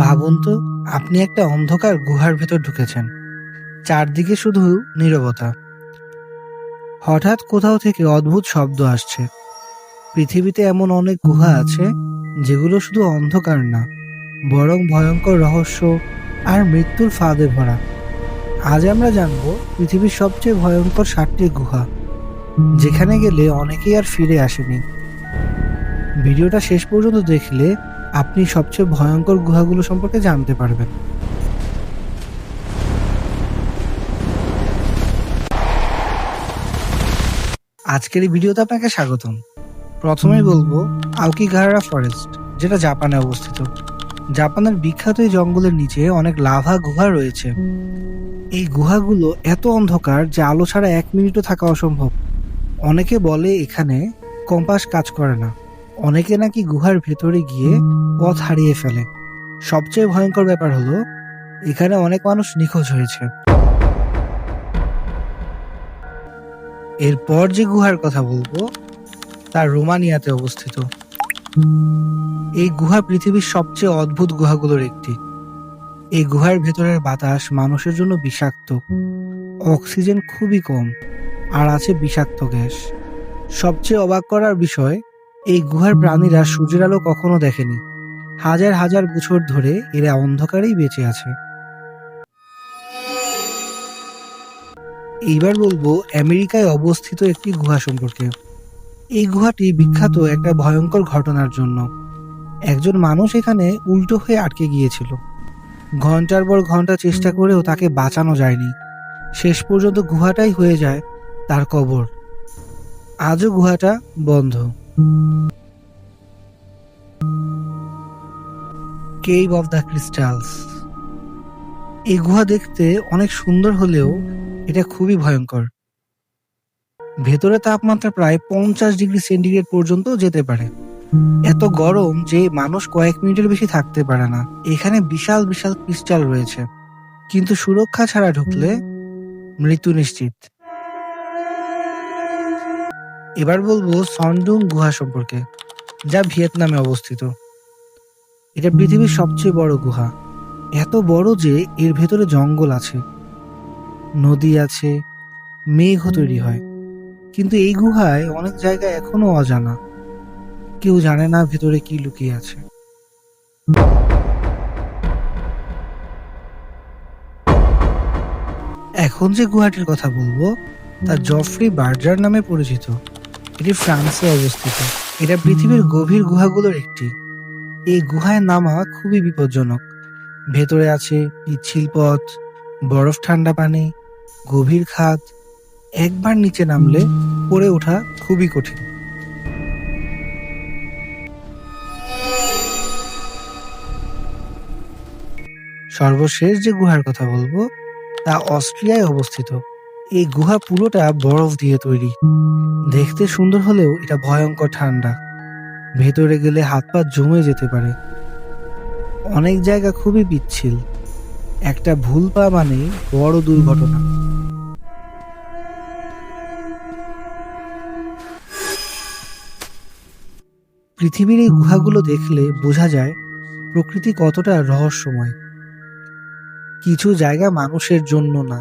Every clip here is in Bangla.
ভাবুন তো, আপনি একটা অন্ধকার গুহার ভেতর ঢুকেছেন। চারদিকে শুধু নীরবতা। হঠাৎ কোথাও থেকে অদ্ভুত শব্দ আসছে। পৃথিবীতে এমন অনেক গুহা আছে যেগুলো শুধু অন্ধকার না, বরং ভয়ঙ্কর রহস্য আর মৃত্যুর ফাঁদে ভরা। আজ আমরা জানব পৃথিবীর সবচেয়ে ভয়ঙ্কর 7টি গুহা, যেখানে গেলে অনেকেই আর ফিরে আসেনি। ভিডিওটা শেষ পর্যন্ত দেখলে আপনি সবচেয়ে ভয়ঙ্কর গুহাগুলো সম্পর্কে জানতে পারবেন। আজকের এই ভিডিওতে আপনাকে স্বাগতম। প্রথমেই বলবো আওকিগাহারা ফরেস্ট, যেটা জাপানে অবস্থিত। জাপানের বিখ্যাত এই জঙ্গলের নিচে অনেক লাভা গুহা রয়েছে। এই গুহাগুলো এত অন্ধকার যে আলো ছাড়া 1 মিনিটও থাকা অসম্ভব। অনেকে বলে এখানে কম্পাস কাজ করে না, অনেকে নাকি গুহার ভেতরে গিয়ে পথ হারিয়ে ফেলে। সবচেয়ে ভয়ঙ্কর ব্যাপার হলো এখানে অনেক মানুষ নিখোঁজ হয়েছে। এরপর যে গুহার কথা বলবো তা রোমানিয়াতে অবস্থিত। এই গুহা পৃথিবীর সবচেয়ে অদ্ভুত গুহাগুলোর একটি। এই গুহার ভেতরের বাতাস মানুষের জন্য বিষাক্ত, অক্সিজেন খুবই কম, আর আছে বিষাক্ত গ্যাস। সবচেয়ে অবাক করার বিষয়, এই গুহার প্রাণীরা সূর্যের আলো কখনো দেখেনি। হাজার হাজার বছর ধরে এরা অন্ধকারেই বেঁচে আছে। এইবার বলবো আমেরিকায় অবস্থিত একটি গুহা সম্পর্কে। এই গুহাটি বিখ্যাত একটা ভয়ঙ্কর ঘটনার জন্য। একজন মানুষ এখানে উল্টো হয়ে আটকে গিয়েছিল। ঘন্টার পর ঘন্টা চেষ্টা করেও তাকে বাঁচানো যায়নি। শেষ পর্যন্ত গুহাটাই হয়ে যায় তার কবর। আজও গুহাটা বন্ধ। Cave of the crystals. এই গুহা দেখতে অনেক সুন্দর হলেও এটা খুবই ভয়ঙ্কর। ভেতরে তাপমাত্রা প্রায় 50 ডিগ্রি সেন্টিগ্রেড পর্যন্ত যেতে পারে। এত গরম যে মানুষ কয়েক মিনিটের বেশি থাকতে পারে না। এখানে বিশাল বিশাল ক্রিস্টাল রয়েছে, কিন্তু সুরক্ষা ছাড়া ঢুকলে মৃত্যু নিশ্চিত। এবার বলবো সনডুং গুহা সম্পর্কে, যা ভিয়েতনামে অবস্থিত। এটা পৃথিবীর সবচেয়ে বড় গুহা। এত বড় যে এর ভেতরে জঙ্গল আছে, নদী আছে, মেঘও তৈরি হয়। কিন্তু এই গুহায় অনেক জায়গা এখনো অজানা। কেউ জানে না ভেতরে কি লুকিয়ে আছে। এখন যে গুহাটির কথা বলবো তা জফ্রি বার্জার নামে পরিচিত। এটি ফ্রান্সে অবস্থিত। এটা পৃথিবীর গভীর গুহাগুলোর একটি। এই গুহায় নামা খুবই বিপজ্জনক। ভেতরে আছে পিচ্ছিল পথ, বরফ ঠান্ডা পানি, গভীর খাদ। একবার নিচে নামলে পড়ে ওঠা খুবই কঠিন। সর্বশেষ যে গুহার কথা বলবো তা অস্ট্রিয়ায় অবস্থিত। এই গুহা পুরোটা বরফ দিয়ে তৈরি। দেখতে সুন্দর হলেও এটা ভয়ঙ্কর ঠান্ডা। ভেতরে গেলে হাত পা জমে যেতে পারে। অনেক জায়গা খুবই পিচ্ছিল। একটা ভুল পা মানে বড় দুর্ঘটনা। পৃথিবীর এই গুহাগুলো দেখলে বোঝা যায় প্রকৃতি কতটা রহস্যময়। কিছু জায়গা মানুষের জন্য না,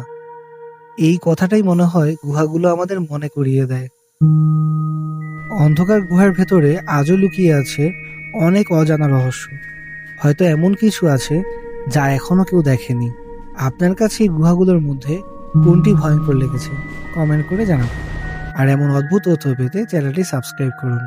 এই কথাটাই মনে হয় গুহাগুলো আমাদের মনে করিয়ে দেয়। অন্ধকার গুহার ভেতরে আজও লুকিয়ে আছে অনেক অজানা রহস্য। হয়তো এমন কিছু আছে যা এখনো কেউ দেখেনি। আপনার কাছে এই গুহাগুলোর মধ্যে কোনটি ভয়ঙ্কর লেগেছে কমেন্ট করে জানাবেন। আর এমন অদ্ভুত তথ্য পেতে চ্যানেলটি সাবস্ক্রাইব করুন।